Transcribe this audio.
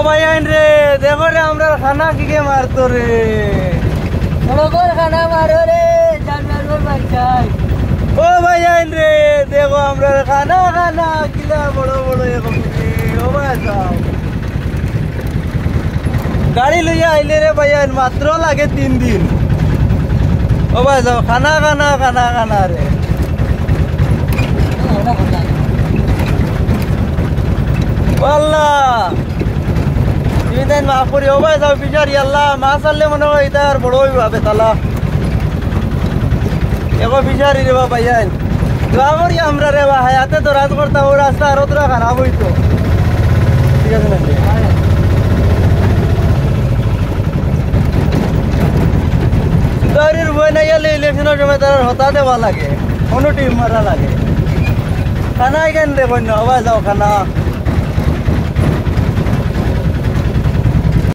ভাই আইন রে দেখো রে আমরা খানা কি কে মারতো রে বড় খানা মারো রে জানবার বাচ্চাই ও ভাই আইন রে দেখো আমরা খানা খানা কিলা বড় বড় এরকম ও ভাই যাও গাড়ি লইয়া আইলে রে ভাই আইন মাত্র লাগে 3 দিন ও ভাই যাও খানা খানা খানা খানা রে আল্লাহ তুমি তাই মাফ করি ও ভাই যাও বিচারি আল্লাহ মাছ আনলে মনে হয় এটা আর বড় হইবে তালা এগো বিচারি রে বাবা আইন দোয়া করি আমরা রে বা হায়াতে তো রাজ করতাম ও রাস্তা আরো তোরা খারাপ হইতো ঠিক আছে নাকি সুদারির বই নাই এলে ইলেকশনের সময় তার হতা দেওয়া লাগে কোনো টিম মারা লাগে খানা কেন রে বন্য ও ভাই যাও খানা